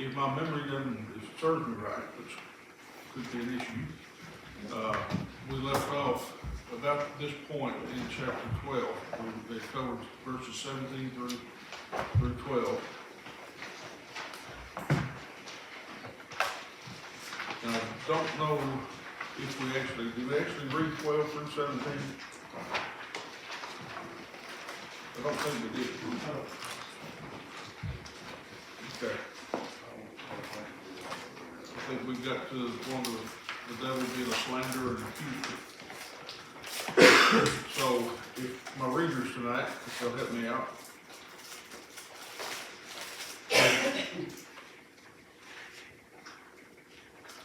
if my memory doesn't serve me right, which could be an issue, we left off about this point in chapter 12. They covered verses 17 through 12. And I don't know if did we actually read 12 through 17? I don't think we did. Okay. I think we got to the point of the devil being a slanderer and accuser. So, if my readers tonight, if they'll help me out.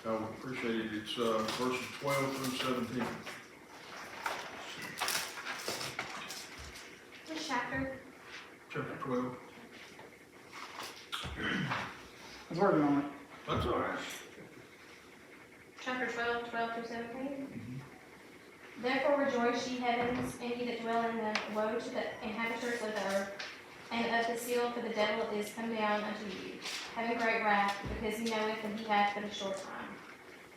I would appreciate it. It's verses 12 through 17. Which chapter? Chapter 12. I was working on it. That's all right. Chapter 12, 12 through 17. Therefore rejoice, ye heavens, and ye that dwell in them. Woe to the inhabitants of the earth, and of the seal, for the devil is come down unto you, having great wrath, because he knoweth that he hath but a short time.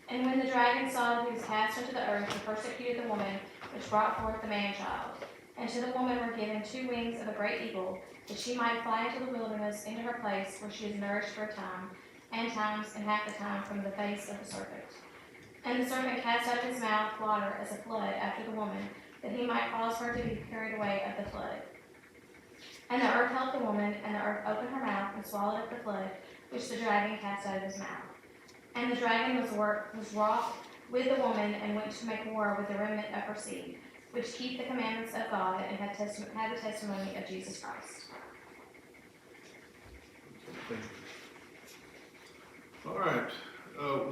And when the dragon saw that he was cast into the earth, he persecuted the woman which brought forth the man-child. And to the woman were given 2 wings of a great eagle, that she might fly into the wilderness, into her place, where she is nourished for a time, and times, and half the time from the face of the serpent. And the serpent cast out of his mouth water as a flood after the woman, that he might cause her to be carried away of the flood. And the earth helped the woman, and the earth opened her mouth and swallowed up the flood, which the dragon cast out of his mouth. And the dragon was wroth with the woman, and went to make war with the remnant of her seed, which keep the commandments of God, and had the testimony of Jesus Christ. Thank you. All right.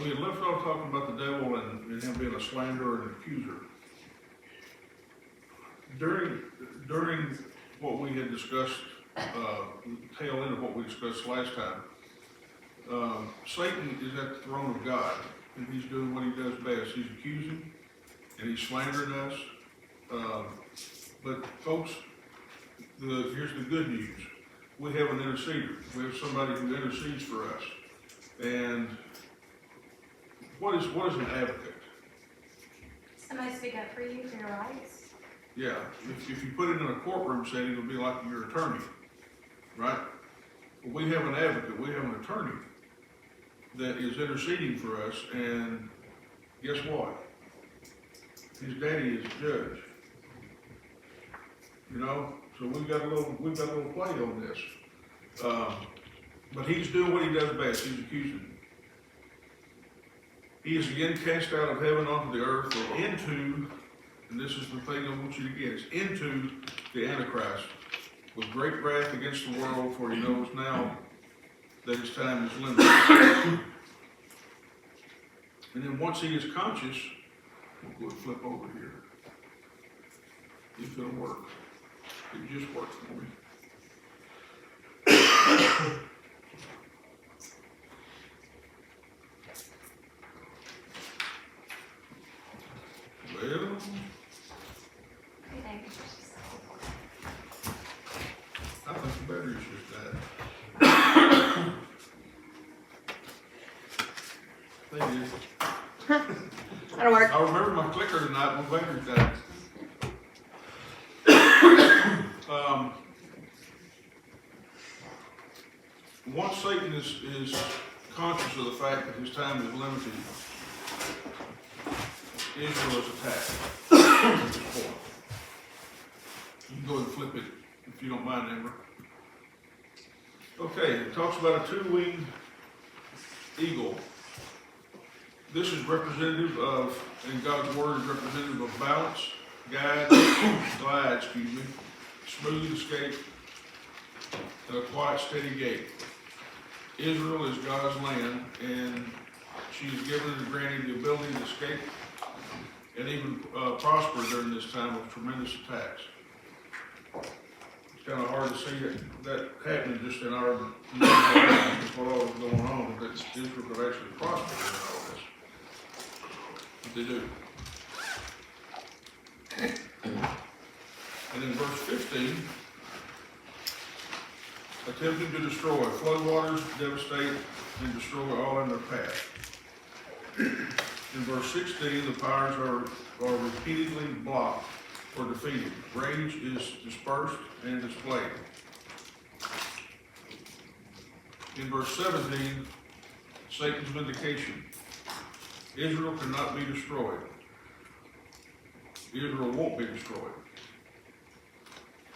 We had left off talking about the devil and him being a slanderer and accuser. During what we had discussed, the tail end of what we discussed last time, Satan is at the throne of God, and he's doing what he does best. He's accusing, and he's slandering us. But folks, here's the good news. We have an interceder. We have somebody who intercedes for us. And what is an advocate? Somebody speak up for you, for your rights. Yeah, if you put it in a courtroom setting, it'll be like your attorney, right? But we have an advocate, we have an attorney that is interceding for us, and guess what? His daddy is a judge. You know, so we've got a little play on this. But he's doing what he does best. He's accusing. He is again cast out of heaven onto the earth, and into, and this is the thing I want you to get, is into the Antichrist, with great wrath against the world, for he knows now that his time is limited. And then once he is conscious, we'll go and flip over here. If it'll work. It just worked for me. Well, I think the battery's just died. Thing is, That'll work. I remember my clicker tonight when the battery died. Once Satan is conscious of the fact that his time is limited, Israel is attacked at this point. You can go ahead and flip it if you don't mind, Amber. Okay, it talks about a 2-winged eagle. This is representative of, in God's word, is representative of balance, glide, smooth escape, and a quiet, steady gait. Israel is God's land, and she is given and granted the ability to escape and even prosper during this time of tremendous attacks. It's kind of hard to see that happening just in our just what all was going on, that Israel could actually prosper during all this. But they do. And in verse 15, attempting to destroy, flood waters devastate and destroy all in their path. In verse 16, the powers are repeatedly blocked or defeated. Rage is dispersed and displayed. In verse 17, Satan's vindication. Israel cannot be destroyed. Israel won't be destroyed.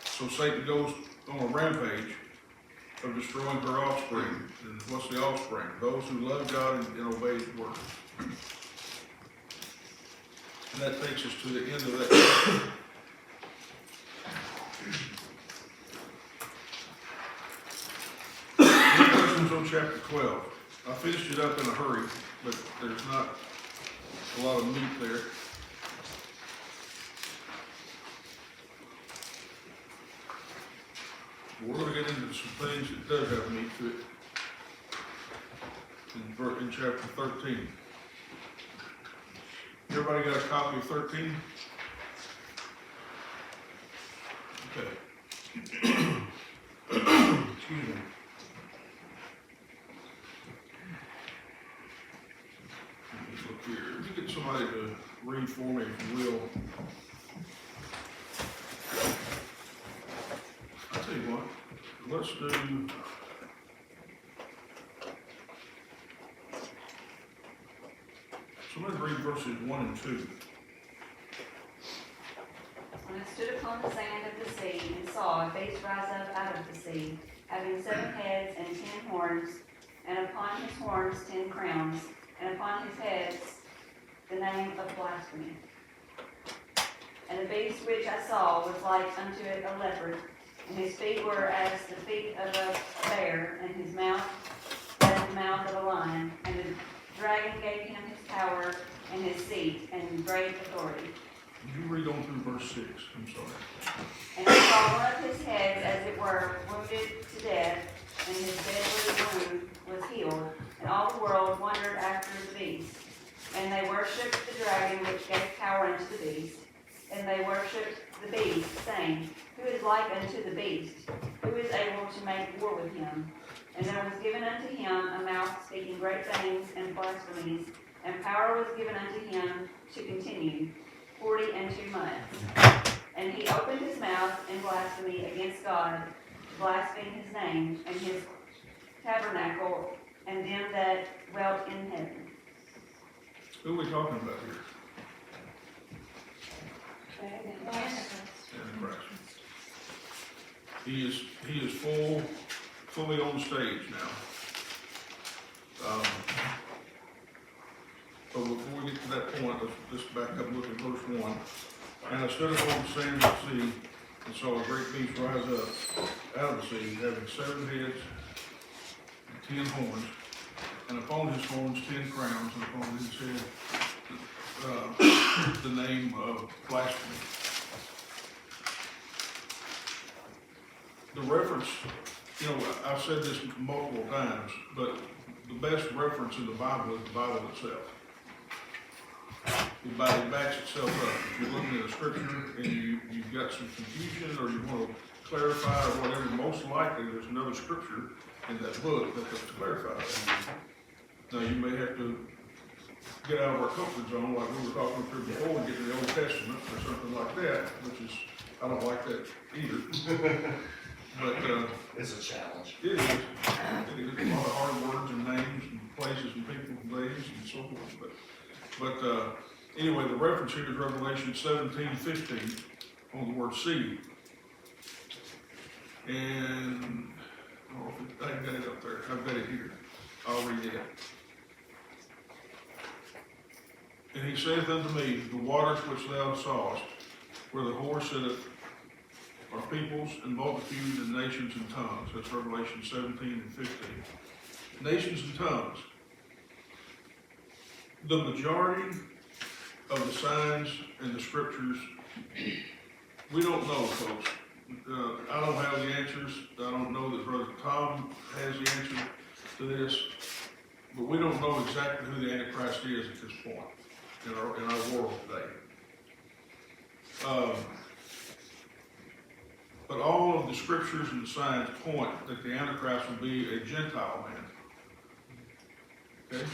So Satan goes on a rampage of destroying her offspring. And what's the offspring? Those who love God and obey His word. And that takes us to the end of that. Any questions on chapter 12? I finished it up in a hurry, but there's not a lot of meat there. We're going to get into some things that does have meat to it in chapter 13. Everybody got a copy of 13? Okay. Excuse me. Let me look here. Let me get somebody to read for me, if you will. I'll tell you what. Let's do. Somebody read verses 1 and 2. When I stood upon the sand of the sea and saw a face rise up out of the sea, having 7 heads and 10 horns, and upon his horns 10 crowns, and upon his heads the name of blasphemy. And the beast which I saw was like unto it a leopard, and his feet were as the feet of a bear, and his mouth as the mouth of a lion. And the dragon gave him his power and his seat and great authority. Did you read on through verse 6? I'm sorry. And I saw one of his heads, as it were, wounded to death, and his deadly wound was healed, and all the world wondered after the beast. And they worshipped the dragon which gave power unto the beast, and they worshipped the beast, saying, Who is like unto the beast? Who is able to make war with him? And there was given unto him a mouth speaking great things and blasphemies, and power was given unto him to continue 42 months. And he opened his mouth in blasphemy against God, to blaspheme his name, and his tabernacle, and them that dwelt in heaven. Who are we talking about here? Antichrist. He is fully on stage now. But before we get to that point, let's back up and look at verse 1. And I stood upon the sand of the sea, and saw a great beast rise up out of the sea, having 7 heads and 10 horns, and upon his horns 10 crowns, and upon his head the name of blasphemy. The reference, I've said this multiple times, but the best reference in the Bible is the Bible itself. It backs itself up. If you're looking at a scripture and you've got some confusion or you want to clarify or whatever, most likely there's another scripture in that book that helps clarify that. Now you may have to get out of our comfort zone like we were talking through before and get to the Old Testament or something like that, which is, I don't like that either. But It's a challenge. it is a lot of hard words and names and places and people and days and so forth. But anyway, the reference here is Revelation 17:15 on the word seed. And I ain't got it up there. I've got it here. I'll read it. And he saith unto me, The waters which thou sawest, where the horse sitteth, are peoples and multitudes and nations and tongues. That's Revelation 17 and 15. Nations and tongues. The majority of the signs in the scriptures, we don't know, folks. I don't have the answers. I don't know that Brother Tom has the answer to this, but we don't know exactly who the Antichrist is at this point in our world today. But all of the scriptures and the signs point that the Antichrist will be a Gentile man. Okay?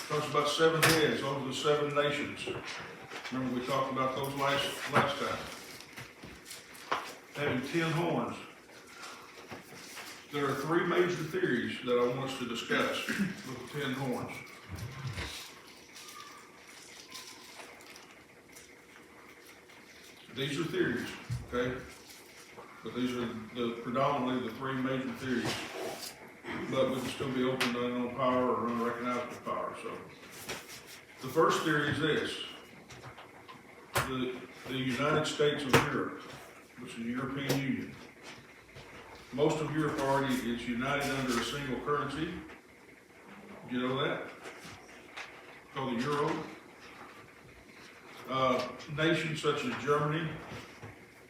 Talks about 7 heads, those are the 7 nations. Remember, we talked about those last time. Having 10 horns. There are 3 major theories that I want us to discuss with the 10 horns. These are theories, okay? But these are predominantly the 3 major theories. But we can still be open to unknown power or unrecognizable power, so. The first theory is this. The United States of Europe, which is the European Union. Most of Europe already is united under a single currency. Did you know that? Called the euro. Nations such as Germany,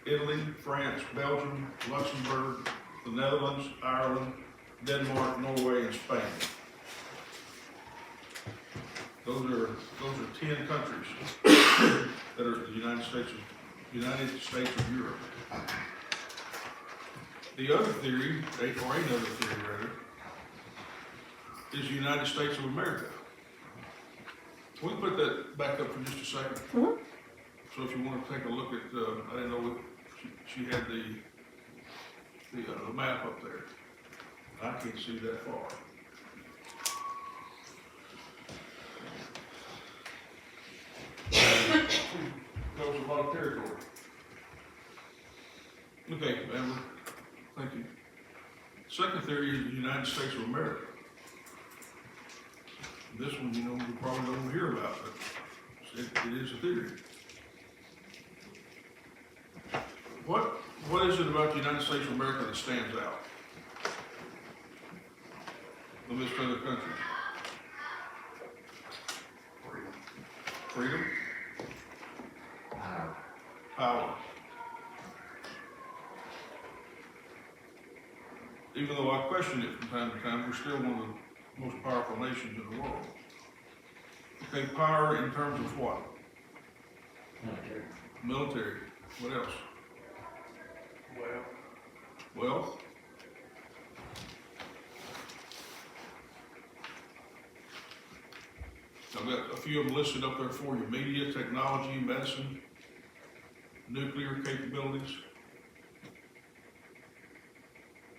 Italy, France, Belgium, Luxembourg, the Netherlands, Ireland, Denmark, Norway, and Spain. Those are 10 countries that are the United States of Europe. The other theory, or another theory rather, is the United States of America. We can put that back up for just a second. Mhm. So if you want to take a look at, I didn't know she had the map up there. I can't see that far. Covers a lot of territory. Okay, Amber, thank you. Second theory is the United States of America. This one, you know, we probably don't hear about, but it is a theory. What is it about the United States of America that stands out amidst other countries? Freedom? Power. Even though I question it from time to time, we're still one of the most powerful nations in the world. Okay, power in terms of what? Military. What else? Wealth. I've got a few of them listed up there for you. Media, technology, medicine, nuclear capabilities.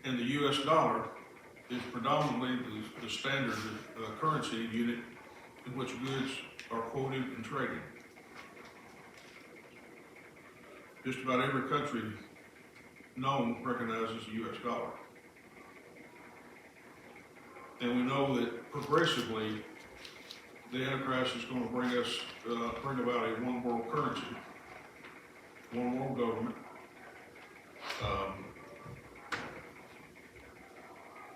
And the US dollar is predominantly the standard currency unit in which goods are quoted and traded. Just about every country known recognizes the US dollar. And we know that progressively, the Antichrist is going to bring about a one world currency, one world government.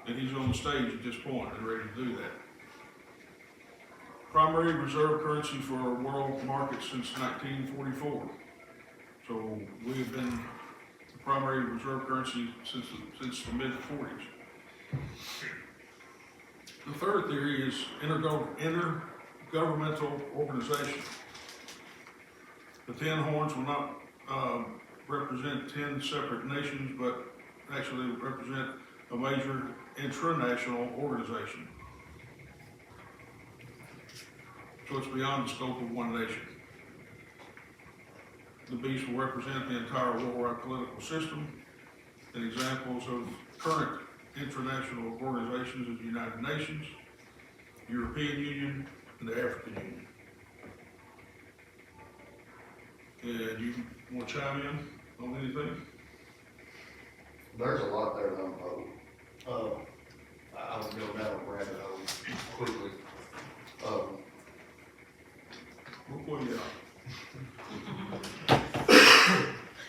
And he's on the stage at this point and ready to do that. Primary reserve currency for world market since 1944. So we have been the primary reserve currency since the mid-40s. The third theory is intergovernmental organization. The 10 horns will not represent 10 separate nations, but actually represent a major intranational organization. So it's beyond the scope of one nation. The beast will represent the entire worldwide political system, and examples of current international organizations are the United Nations, European Union, and the African Union. And you want to chime in on anything? There's a lot there to unfold. I'll go down a rabbit hole quickly. We'll pull you out.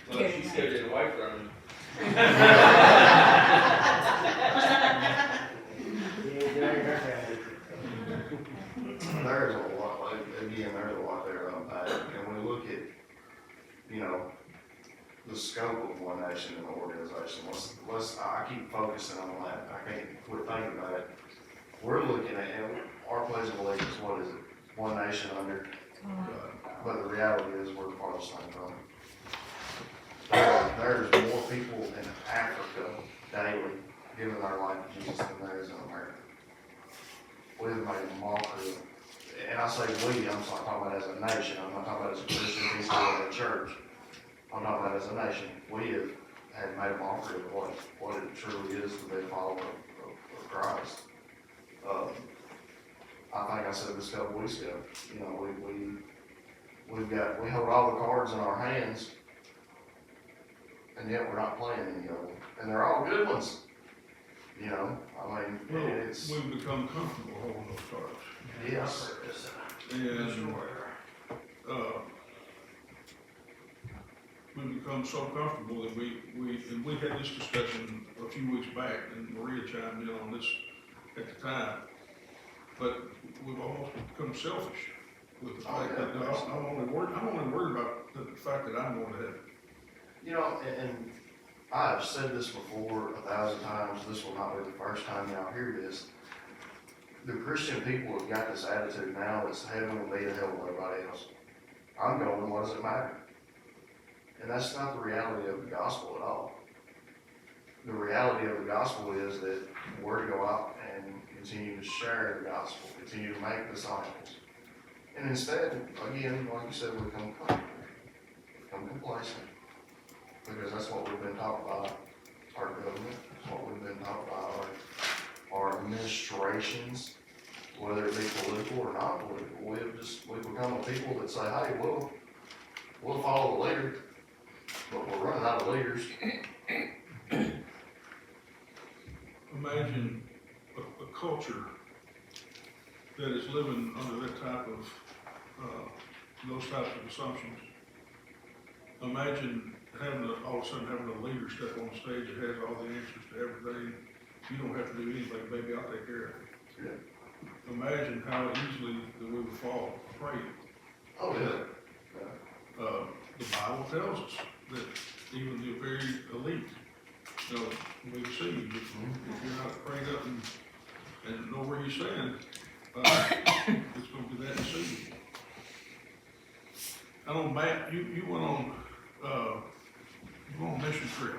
Well, she scared it away from him. There's a lot, again, there's a lot there to unpack. And when we look at, you know, the scope of one nation and an organization, I keep focusing on that. I can't quit thinking about it. We're looking at, and our pledge of allegiance, what is it? One nation under God. But the reality is we're the farthest thing from it. There's more people in Africa daily giving their life to Jesus than there is in America. we have made a mockery of, and I say we, I'm not talking about as a nation, I'm not talking about as a Christian people in a church. I'm talking about as a nation, we have made a mockery of what it truly is to be a follower of Christ. I think I said this a couple weeks ago, you know, we hold all the cards in our hands, and yet we're not playing any of them, and they're all good ones. You know, I mean, Well, it's, we've become comfortable holding those cards. yes, And, we've become so comfortable that and we had this discussion a few weeks back, and Maria chimed in on this at the time. But we've almost become selfish with the fact that I'm only worried about the fact that I'm going to heaven. you know, and I've said this before 1,000 times, this will not be the first time y'all hear this. The Christian people have got this attitude now that's heaven will be a hell with everybody else. I'm going, what does it matter? And that's not the reality of the gospel at all. The reality of the gospel is that we're to go out and continue to share the gospel, continue to make disciples. And instead, again, like you said, we become comfortable, become complacent. Because that's what we've been taught by our government, that's what we've been taught by our administrations, whether it be political or not political. We've become a people that say, hey, we'll follow the leader, but we're running out of leaders. Imagine a culture that is living under that type of, those types of assumptions. Imagine all of a sudden having a leader step on stage that has all the answers to everything. You don't have to do anything, baby, I'll take care of it. Yeah. Imagine how easily that we would fall prey. Oh, yeah. The Bible tells us that even the very elite, you know, we see you, if you're not prayed up and know where you stand, it's gonna be that deceiving. I know, Matt, you went on a mission trip.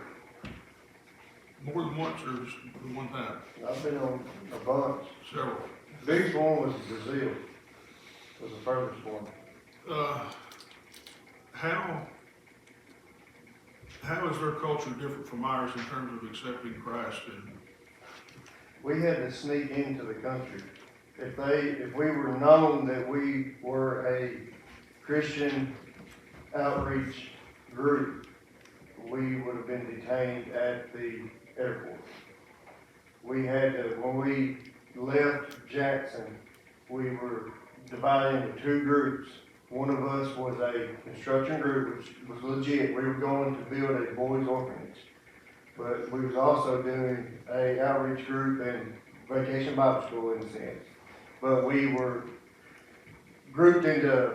More than once or just the one time? I've been on a bunch. Several. The biggest one was Brazil, was the furthest one. How is their culture different from ours in terms of accepting Christ? And We had to sneak into the country. If we were known that we were a Christian outreach group, we would have been detained at the airport. We had to, when we left Jackson, we were divided into two groups. One of us was a construction group, which was legit. We were going to build a boys' orphanage. But we was also doing a outreach group and vacation Bible school in a sense. But we were grouped into,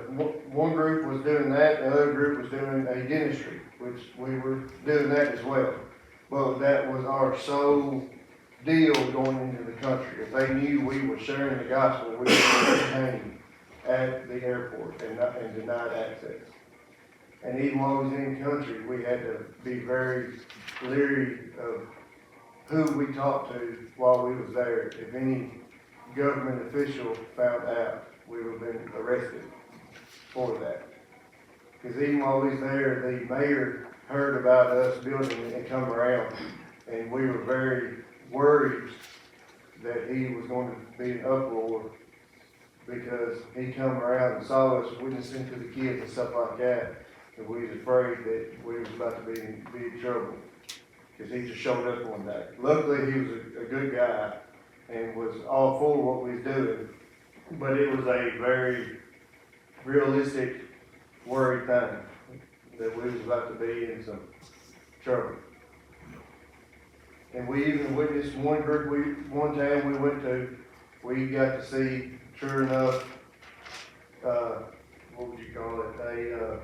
one group was doing that, the other group was doing a dentistry, which we were doing that as well. But that was our sole deal going into the country. If they knew we were sharing the gospel, we would be detained at the airport and denied access. And even while we was in country, we had to be very leery of who we talked to while we was there. If any government official found out, we would have been arrested for that. Because even while we was there, the mayor heard about us building it and come around, and we were very worried that he was going to be in uproar because he come around and saw us witnessing to the kids and stuff like that, and we was afraid that we was about to be in trouble, because he just showed up one day. Luckily, he was a good guy and was all for what we was doing, but it was a very realistic, worried thing that we was about to be in some trouble. And we even witnessed one group, one time we went to, we got to see, sure enough, what would you call it,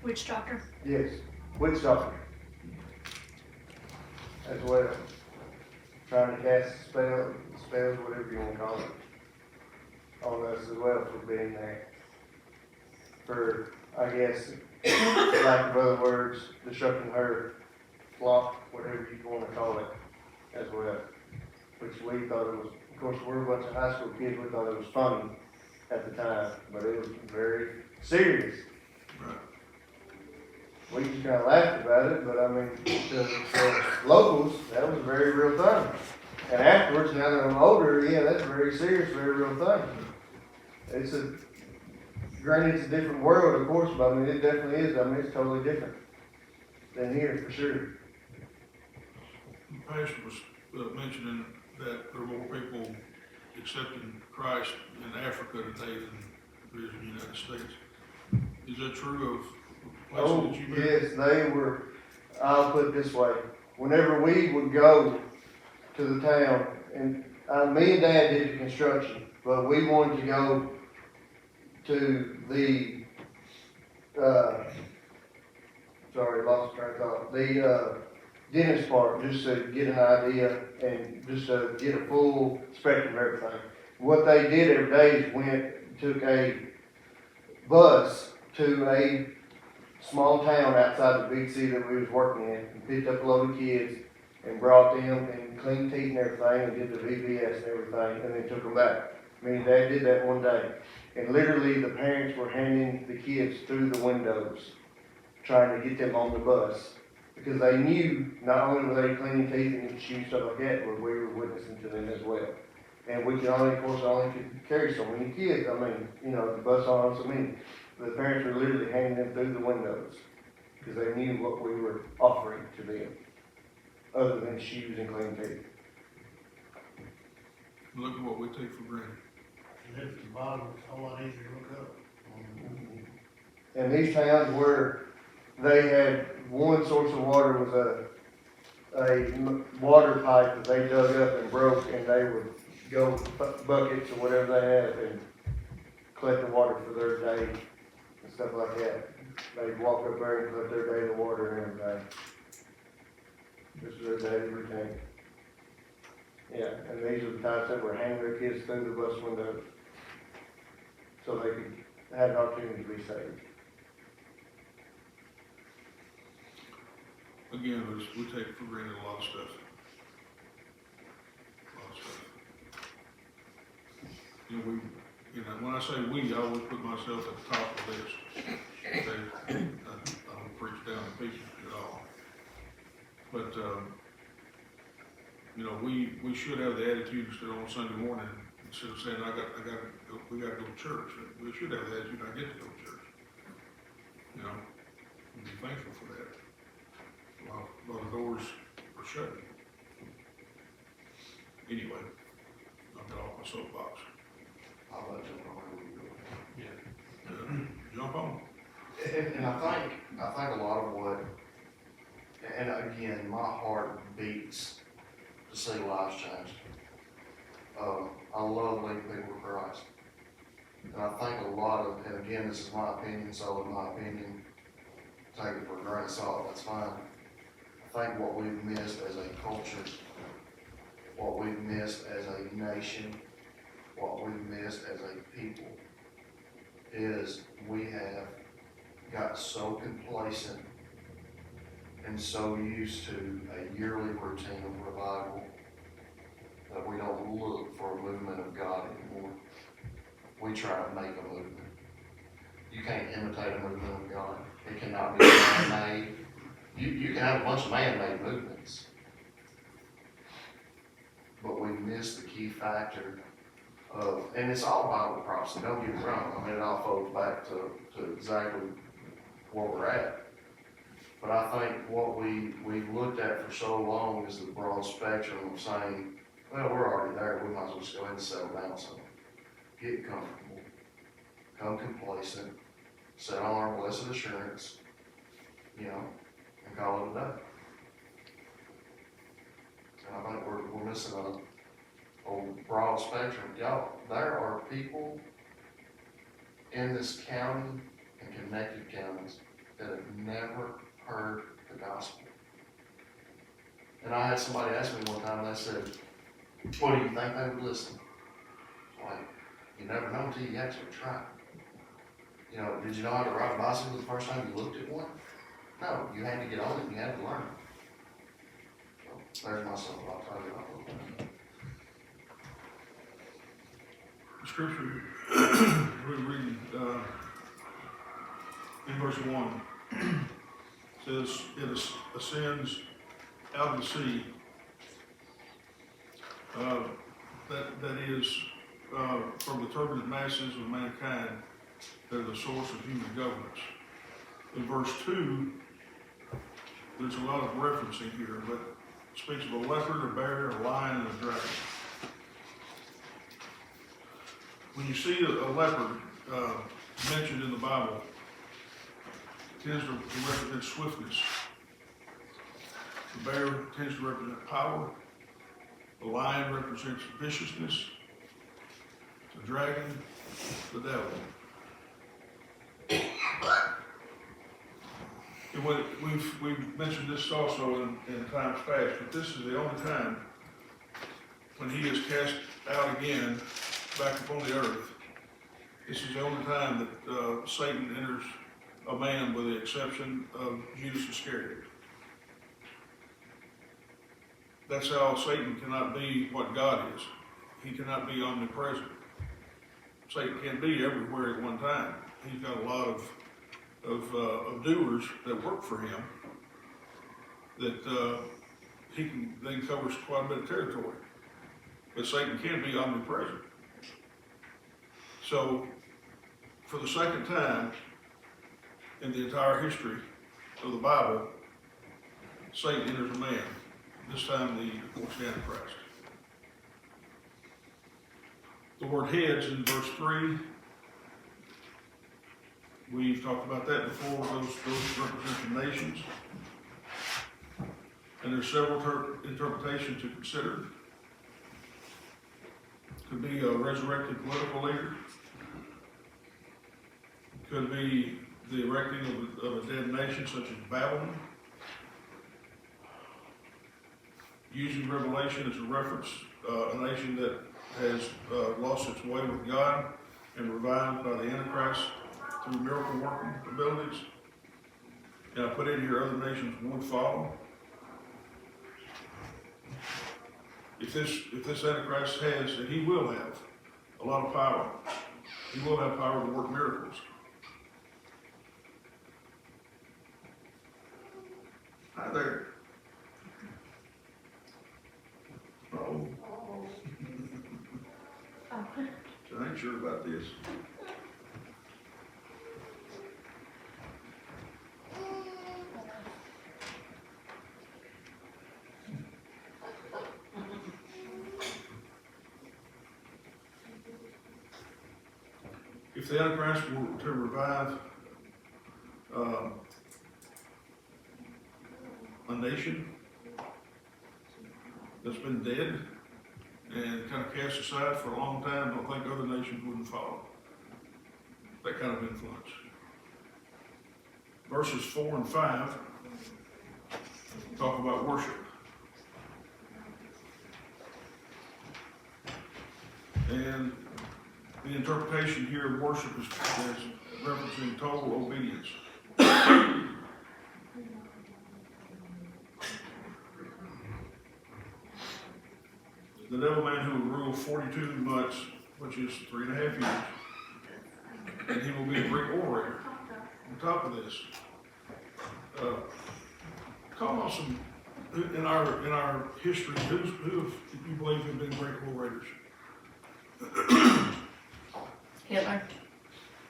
Witch doctor. yes, witch doctor. As well. Trying to cast spells, whatever you wanna call it, on us as well for being there. For, I guess, lack of other words, disrupting her flock, whatever you wanna call it, as well. Which we thought it was Of course, we're a bunch of high school kids, we thought it was funny at the time, but it was very serious. Right. We just kinda laughed about it, but I mean, to locals, that was a very real thing. And afterwards, now that I'm older, yeah, that's a very serious, very real thing. Granted, it's a different world, of course, but I mean, it definitely is, I mean, it's totally different than here, for sure. The pastor was mentioning that there are more people accepting Christ in Africa today than there is in the United States. Is that true of places Oh, that you've been? yes, they were, I'll put it this way, whenever we would go to the town, and, me and Dad did the construction, but we wanted to go to the, sorry, lost track of thought, the, dentist part, just to get an idea and just to get a full spectrum of everything. What they did every day is took a bus to a small town outside the big city that we was working in, and picked up a load of kids, and brought them, and cleaned teeth and everything, and did the VBS and everything, and then took them back. Me and Dad did that one day, and literally the parents were handing the kids through the windows, trying to get them on the bus, because they knew not only were they cleaning teeth and shoes, stuff like that, but we were witnessing to them as well. And we could only, of course, could carry so many kids, I mean, you know, the bus on so many. The parents were literally handing them through the windows, because they knew what we were offering to them, other than shoes and clean teeth. Look at what we take for granted. Live at the bottom, it's a whole lot easier to look up. And these towns where they had one source of water was a water pipe that they dug up and broke, and they would go buckets or whatever they had and collect the water for their day and stuff like that. They'd walk up there and collect their daily water and everything. This was their daily routine. Yeah, and these are the types that were handing their kids through the bus window so they could have an opportunity to be saved. Again, we take for granted a lot of stuff. A lot of stuff. You know, when I say we, I always put myself at the top of the list. Okay, I don't preach down to people at all. But, you know, we should have the attitude instead on Sunday morning, instead of saying, we gotta go to church. We should have the attitude, I get to go to church. You know, and be thankful for that. While the doors are shut. Anyway, I've got off my soapbox. I'll let you know where we go. Jump on. And I think a lot of what, and again, my heart beats to see lives changed. I love leading people to Christ. And I think a lot of, and again, this is my opinion, so in my opinion, take it for a grain of salt, that's fine. I think what we've missed as a culture, what we've missed as a nation, what we've missed as a people, is we have got so complacent and so used to a yearly routine of revival that we don't look for a movement of God anymore. We try to make a movement. You can't imitate a movement of God. It cannot be man-made. You can have a bunch of man-made movements, but we miss the key factor of, and it's all Bible prophecy, don't get me wrong, I mean, it all folds back to exactly where we're at. But I think what we've looked at for so long is the broad spectrum of saying, well, we're already there, we might as well just go ahead and settle down some. Get comfortable, become complacent, sit on our blessed assurance, you know, and call it a day. And I think we're missing a broad spectrum. Y'all, there are people in this county and connected counties that have never heard the gospel. And I had somebody ask me one time, they said, what do you think they would listen? Like, you never know until you actually try. You know, did you know how to ride a bicycle the first time you looked at one? No, you had to get on it and you had to learn. So, there's my soapbox. I'll get off of that. The scripture, we're reading, in verse 1, says, it ascends out of the sea. That is, from the turbulent masses of mankind, that are the source of human governance. In verse 2, there's a lot of referencing here, but it speaks of a leopard, a bear, a lion, and a dragon. When you see a leopard mentioned in the Bible, it tends to represent swiftness. The bear tends to represent power. The lion represents viciousness. The dragon, the devil. And we've mentioned this also in times past, but this is the only time when he is cast out again back upon the earth. This is the only time that Satan enters a man, with the exception of Judas Iscariot. That's how Satan cannot be what God is. He cannot be omnipresent. Satan can't be everywhere at one time. He's got a lot of doers that work for him that he can then covers quite a bit of territory. But Satan can be omnipresent. So, for the second time in the entire history of the Bible, Satan enters a man. This time the Antichrist. The word heads in verse 3, we've talked about that before. Those represent the nations. And there's several interpretations to consider. Could be a resurrected political leader. Could be the erecting of a dead nation such as Babylon. Using Revelation as a reference, a nation that has lost its way with God and revived by the Antichrist through miracle working abilities. And I put in here other nations would follow. If this Antichrist has, and he will have, a lot of power. He will have power to work miracles. Hi there. Oh. I ain't sure about this. If the Antichrist were to revive a nation that's been dead and kind of cast aside for a long time, I don't think other nations wouldn't follow that kind of influence. Verses 4 and 5 talk about worship. And the interpretation here of worship is referencing total obedience. The devil man who will rule 42 months, which is 3.5 years, and he will be a great orator. On top of this, call on some in our history. Who you believe have been great orators? Hitler.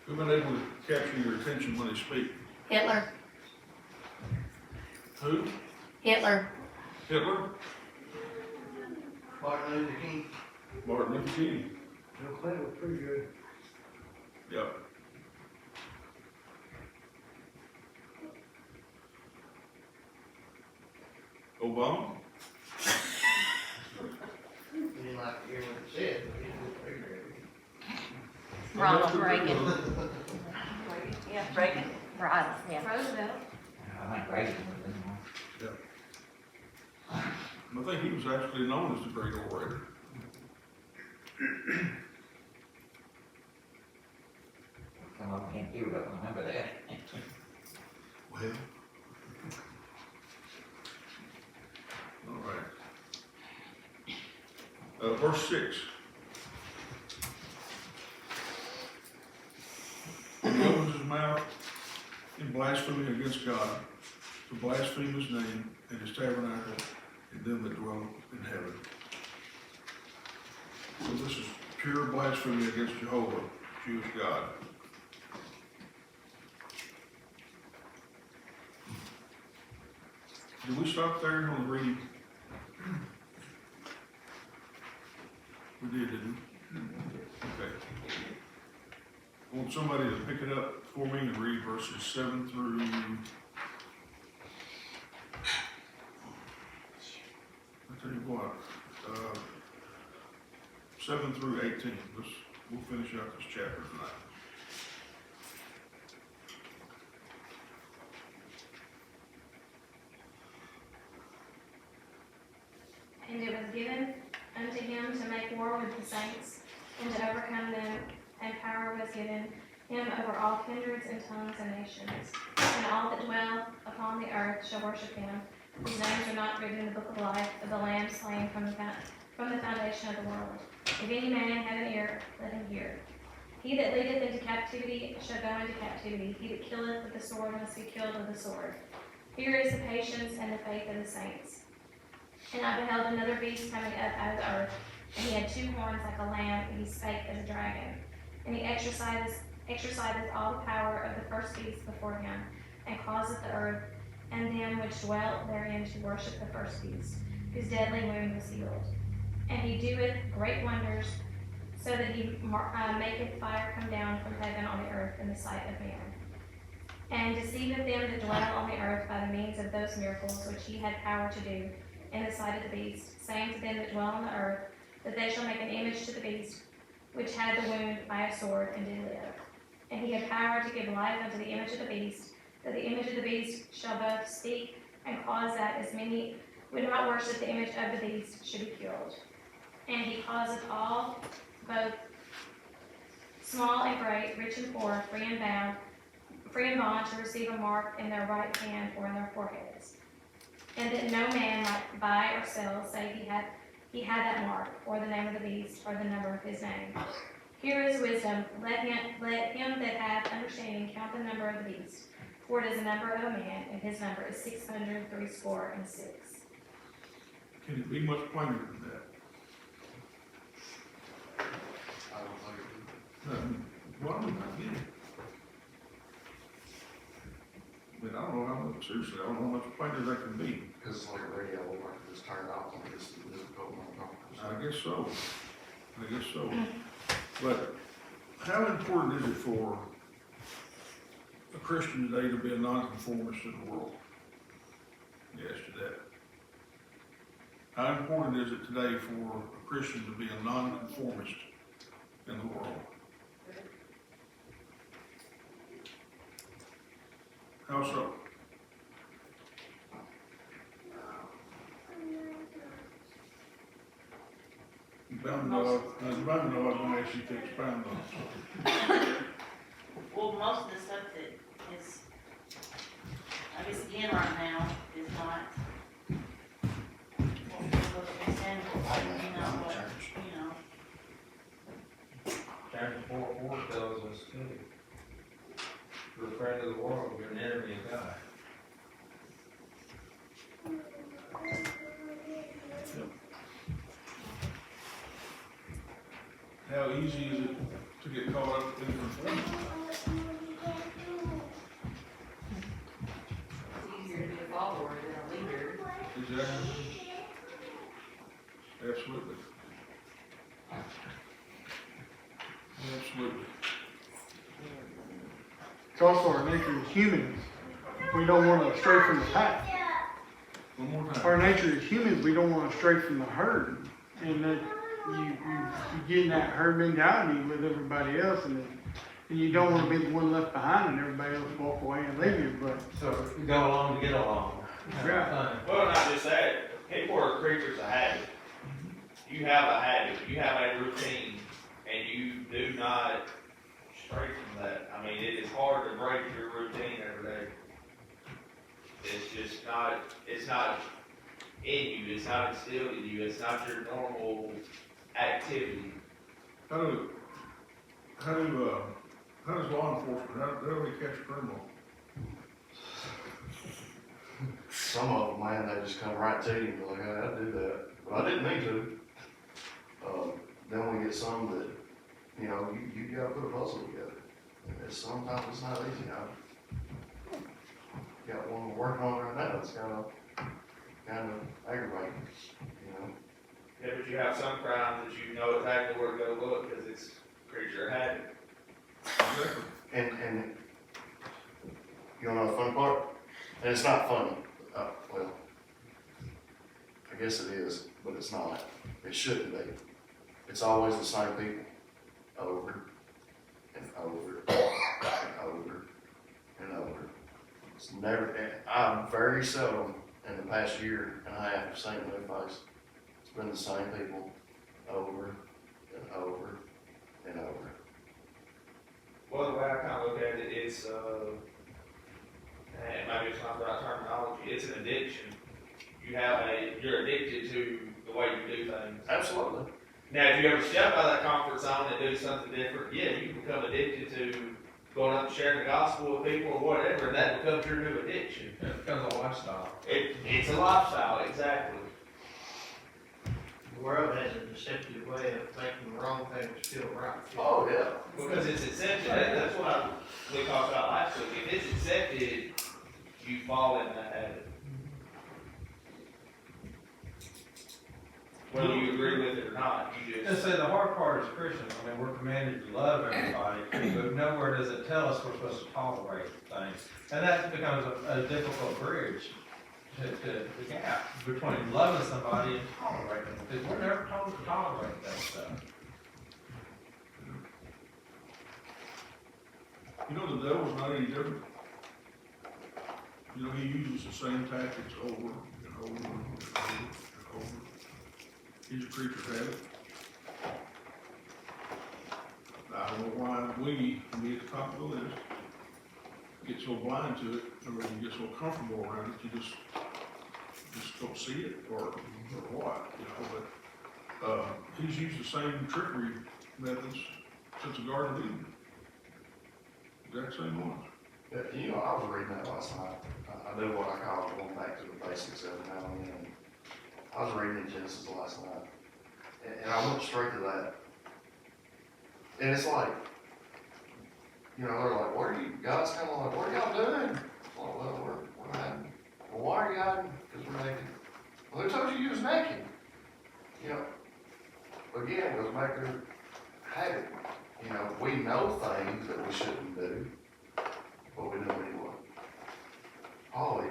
Who've been able to capture your attention when they speak? Hitler. Who? Hitler. Hitler? Martin Luther King. Martin Luther King. Bill Clinton was pretty good. Yep. Obama? He didn't like to hear what he said, but he was pretty good. Ronald Reagan. Yeah, Reagan. Right, yeah. Roosevelt. I think Reagan was in there. I think he was actually known as the great orator. Some of them can't hear, but remember that. Well. All right. Verse 6. blasphemy against God, to blaspheme his name and his tabernacle and them that dwell in heaven. So this is pure blasphemy against Jehovah, Jewish God. Did we stop there on the reading? We did, didn't we? Okay. I want somebody to pick it up for me and read verses 7 through, I'll tell you what, 7 through 18. We'll finish out this chapter tonight. And it was given unto him to make war with the saints, and to overcome them, and power was given him over all kindreds and tongues and nations. And all that dwell upon the earth shall worship him, whose names are not written in the book of life of the Lamb slain from the foundation of the world. If any man have an ear, let him hear. He that leadeth into captivity shall go into captivity. He that killeth with the sword must be killed with the sword. Here is the patience and the faith of the saints. And I beheld another beast coming up out of the earth, and he had 2 horns like a lamb, and he spake as a dragon. And he exerciseth all the power of the first beast before him, and causeth the earth and them which dwell therein to worship the first beast, whose deadly wound was healed. And he doeth great wonders, so that he maketh fire come down from heaven on the earth in the sight of man. And deceiveth them that dwell on the earth by the means of those miracles which he had power to do in the sight of the beast, saying to them that dwell on the earth, that they shall make an image to the beast, which had the wound by a sword, and did live. And he had power to give life unto the image of the beast, that the image of the beast shall both speak, and cause that as many would not worship the image of the beast should be killed. And he causeth all, both small and great, rich and poor, free and bond, to receive a mark in their right hand or in their foreheads. And that no man might buy or sell, save he had that mark, or the name of the beast, or the number of his name. Here is wisdom. Let him that hath understanding count the number of the beast, for it is the number of a man, and his number is 666. Can it be much plainer than that? I don't think Well, I get it. I mean, I don't know how much, seriously, I don't know how much plainer that can be. because it's like a radio, like just turn it off, and it's difficult. I guess so. But how important is it for a Christian today to be a nonconformist in the world? Yes, to that. How important is it today for a Christian to be a nonconformist in the world? How so? You bound to know I was gonna ask you to expound on it. Well, most of the stuff that is, I guess again right now, is not what we're supposed to be sending, you know. Chapter 4:4 tells us too. You're a friend of the world, you're an enemy of God. How easy is it to get caught up in conformity? It's easier to be a follower than a leader. Exactly. Absolutely. Absolutely. It's also our nature as humans. We don't want to stray from the pack. One more time. Our nature as humans, we don't want to stray from the herd. And that you get in that herd mentality with everybody else, and you don't want to be the one left behind and everybody else walk away and leave you. But So we go along to get along. yeah, Well, not just that, people are creatures of habit. You have a habit, you have a routine, and you do not stray from that. I mean, it is hard to break your routine every day. It's just not, it's not in you, it's not instilled in you, it's not your normal activity. How does law enforcement, how do they catch a criminal? some of them, man, they just come right to you and be like, hey, I'd do that, but I didn't mean to. Then we get some that, you know, you gotta put a puzzle together. And sometimes it's not easy, got one we're working on right now, it's kind of aggravating, you know? Yeah, but you have some crimes that you know exactly where to go look, because it's creature of habit. Exactly. And, you wanna know the fun part? And it's not funny, well, I guess it is, but it's not, it shouldn't be. It's always the same people, over and over and over and over. It's never, and I'm very seldom in the past year and a half have seen a new face. It's been the same people over and over and over. Well, the way I kind of look at it, it's, and maybe it's not the right terminology, it's an addiction. You're addicted to the way you do things. Absolutely. Now, if you ever step out of that comfort zone and do something different, yeah, you become addicted to going up and sharing the gospel with people or whatever, and that becomes your new addiction. It becomes a lifestyle. It's a lifestyle, exactly. The world has a deceptive way of making the wrong things feel right. Oh, yeah. Because it's accepted, that's what we talked about last week, if it's accepted, you fall in that habit. Whether you agree with it or not, you And just. say the hard part is Christians, I mean, we're commanded to love everybody, but nowhere does it tell us we're supposed to tolerate things. And that becomes a difficult bridge to the gap between loving somebody and tolerating them, because we're never told to tolerate that stuff. You know, the devil's not any different. You know, he uses the same tactics over and over and over and over. He's a creature of habit. I don't know why we, me at the top of the list, get so blind to it, or you get so comfortable around it, you just don't see it, or what, you know, but, he's used the same trickery methods since the Garden of Eden. Exact same ones. Yeah, you know, I was reading that last night. I do what I call going back to the basics every now and then. I was reading in Genesis last night, and I went straight to that. And it's like, you know, they're like, what are you, God's kind of like, what are y'all doing? Well, we're hiding. Well, why are you hiding? Because we're naked. Well, who told you was naked? You know, again, it goes back to habit. You know, we know things that we shouldn't do, but we do them anyway. Paul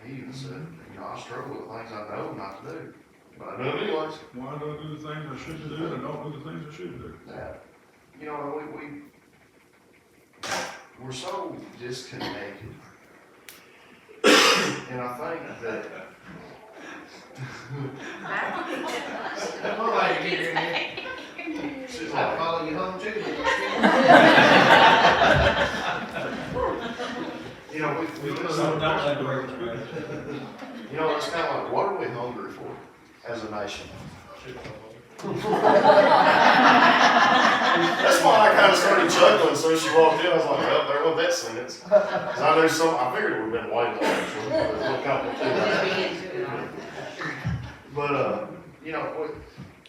he even said, you know, I struggle with things I know not to do, but I do them anyways. Why do I do the things I shouldn't do and don't do the things I should do? Yeah. You know, we're so disconnected. And I think that That's one way to get her in here. she's I'll like, follow you home too. you know, we do So something. don't let the word You know, it's kind of like, what are we hungry for as a nation? That's why I kind of started chuckling as soon as she walked in. I was like, well, there went that sentence. 'Cause I knew I figured it would have been way more actually. But it looked kind of too. But, you know,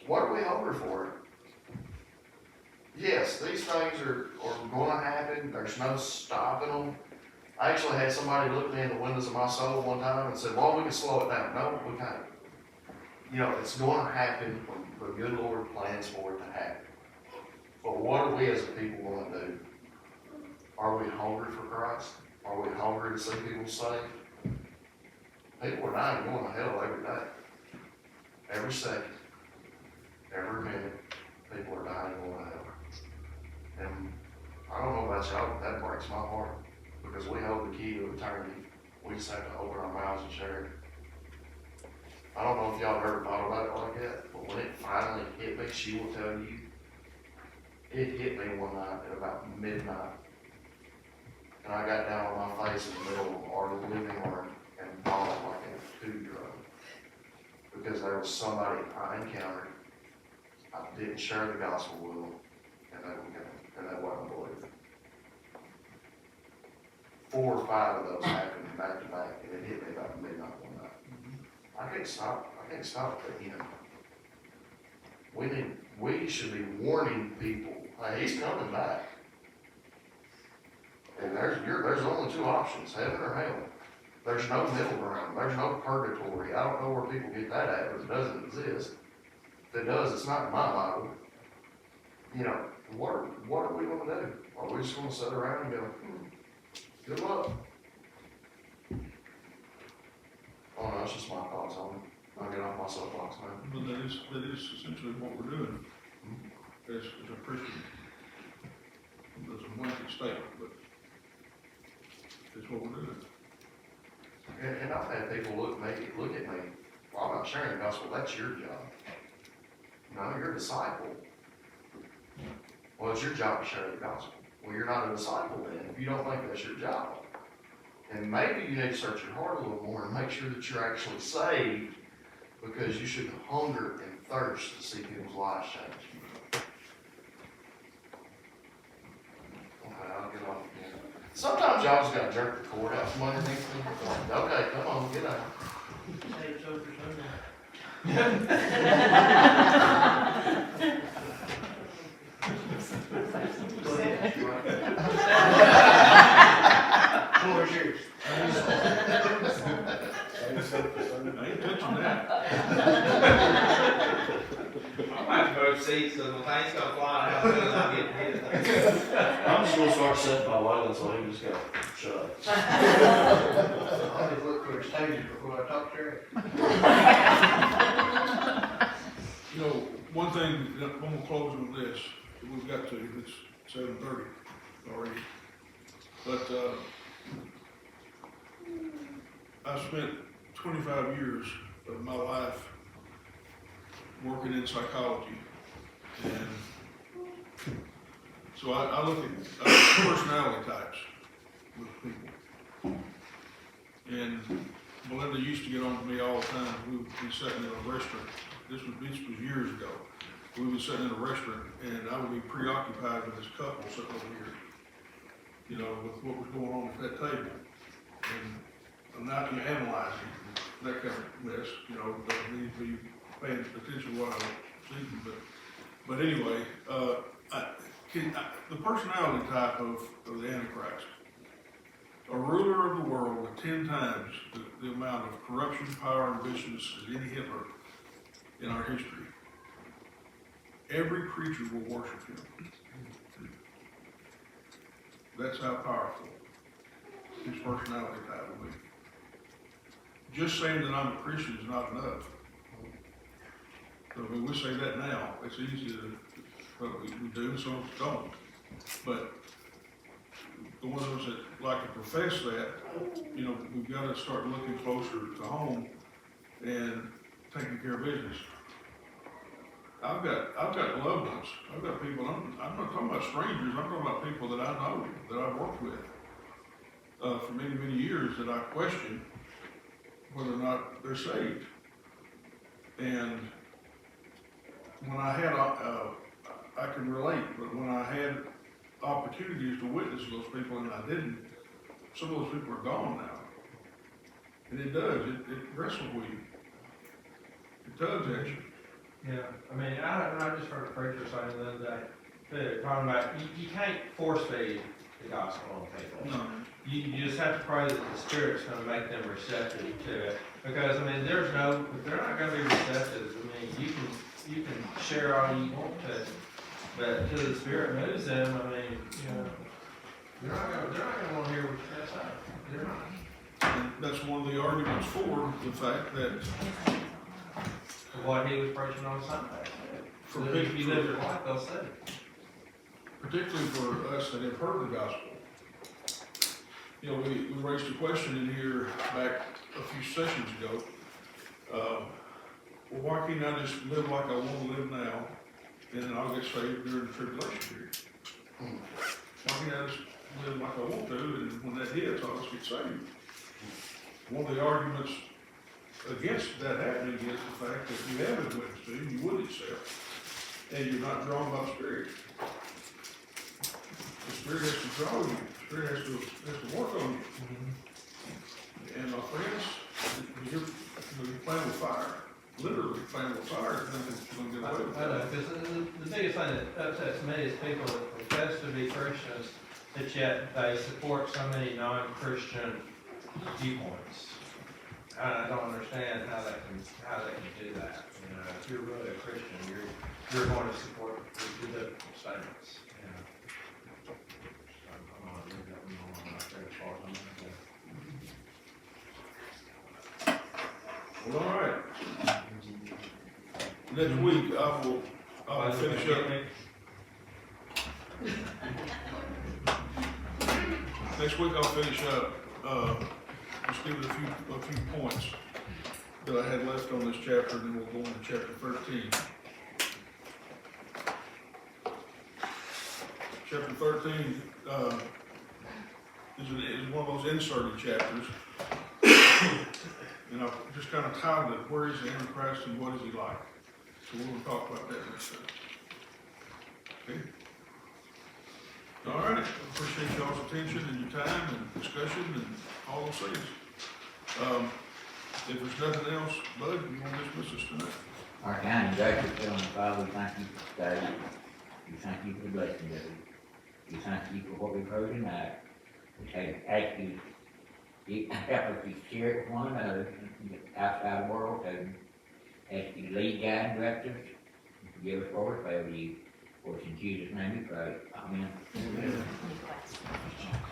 what are we hungry for? Yes, these things are going to happen. There's no stopping them. I actually had somebody look me in the windows of my soul one time and said, well, we can slow it down. No, we can't. You know, it's going to happen when the good Lord plans for it to happen. But what are we as a people going to do? Are we hungry for Christ? Are we hungry to see people saved? People are dying going to hell every day. Every second, every minute, people are dying going to hell. And I don't know about y'all, but that breaks my heart. Because we hold the key to eternity. We just have to open our mouths and share it. I don't know if y'all have ever thought about it like that, but when it finally hit me, she will tell you, it hit me one night at about midnight. And I got down on my face in the middle of our living room and bawled like a 2-year-old. Because there was somebody I encountered, I didn't share the gospel with them, and they wasn't a believer. 4 or 5 of those happened back to back, and it hit me about midnight one night. I can't stop it, you know. We should be warning people, hey, he's coming back. And there's only 2 options, heaven or hell. There's no middle ground, there's no purgatory. I don't know where people get that at, but it doesn't exist. If it does, it's not in my Bible. You know, what are we gonna do? Are we just gonna sit around and go, good luck? Oh, no, that's just my thoughts on it. I'll get off my soapbox now. But that is essentially what we're doing as a Christian. That's a blanket statement, but it's what we're doing. And I've had people look at me, well, I'm not sharing the gospel, that's your job. No, you're a disciple. Well, it's your job to share the gospel. Well, you're not a disciple then, if you don't think that's your job. And maybe you need to search your heart a little more and make sure that you're actually saved, because you should hunger and thirst to see people's lives change. Okay, I'll get off again. Sometimes y'all just gotta jerk the cord out from underneath them. Okay, come on, get out. Save some for Sunday. Go ahead. Floor is yours. I ain't touching that. I might go to seats, so when things go flying out, I'm getting hit. I'm just gonna start setting my lights so I can just go, shut up. I always look for stages before I talk to her. You know, one thing, I'm gonna close with this, we've got to, it's 7:30 already. But, I've spent 25 years of my life working in psychology. And so I look at personality types with people. And Melinda used to get on to me all the time. We would be sitting in a restaurant. This was years ago. We would be sitting in a restaurant and I would be preoccupied with this couple sitting over here, you know, with what was going on at that table. And I'm not analyzing that kind of mess, you know, don't need to be paying attention to what I'm seeing, but anyway, the personality type of the Antichrist, a ruler of the world with 10 times the amount of corruption, power, and viciousness as any Hitler in our history. Every creature will worship him. That's how powerful his personality type will be. Just saying that I'm a Christian is not enough. So when we say that now, it's easy to, but we do, some of us don't. But the ones of us that like to profess that, you know, we've got to start looking closer to home and taking care of business. I've got loved ones. I've got people. I'm not talking about strangers. I'm talking about people that I know, that I've worked with for many, many years, that I question whether or not they're saved. And when I had, I can relate, but when I had opportunities to witness those people and I didn't, some of those people are gone now. And it does. It wrestles with you. It does, actually. Yeah, I mean, I just heard a preacher saying the other day, too, talking about, you can't force feed the gospel on people. No. You just have to pray that the Spirit's gonna make them receptive to it. Because, I mean, if they're not gonna be receptive, I mean, you can share all you want to, but until the Spirit moves them, I mean, you know, they're not gonna wanna hear what you have to say. They're not. And that's one of the arguments for the fact that What he was preaching on Sunday. for So if you people, live your life, they'll see. particularly for us that have heard the gospel. You know, we raised a question in here back a few sessions ago. Well, why can't I just live like I want to live now, and then I'll get saved during the tribulation period? Why can't I just live like I want to, and when that hits, I'll just get saved? One of the arguments against that happening is the fact that you have a witness to him, you would accept, and you're not drawn by the Spirit. The Spirit has to draw you. The Spirit has to work on you. And my friends, you're playing with fire, literally playing with fire, nothing's gonna get away with I know, that. because the biggest thing that upsets me is people that profess to be Christians, that yet they support so many non-Christian viewpoints. And I don't understand how they can do that. You know, if you're really a Christian, you're going to support the biblical statements, you know. So, I'm gonna leave that one alone right there as far as I'm concerned. Well, all right. Next week, I'll finish up. Next week I'll finish up, just give it a few points that I had left on this chapter, and then we'll go into chapter 13. Chapter 13, is one of those inserted chapters. And I've just kind of titled it, Where is the Antichrist and What is he like? So we're gonna talk about that next time. Okay? All right, appreciate y'all's attention and your time and discussion and all those things. If there's nothing else, Bud, you want to dismiss us tonight? Our county director, Heavenly Father, we thank you for today. We thank you for the blessing of it. We thank you for what we've heard tonight. We ask you to help us to share it with one another outside the world, and ask you to lead, guide, and direct us. Give us what we pray to you. For it's in Jesus' name we pray. Amen. Any questions?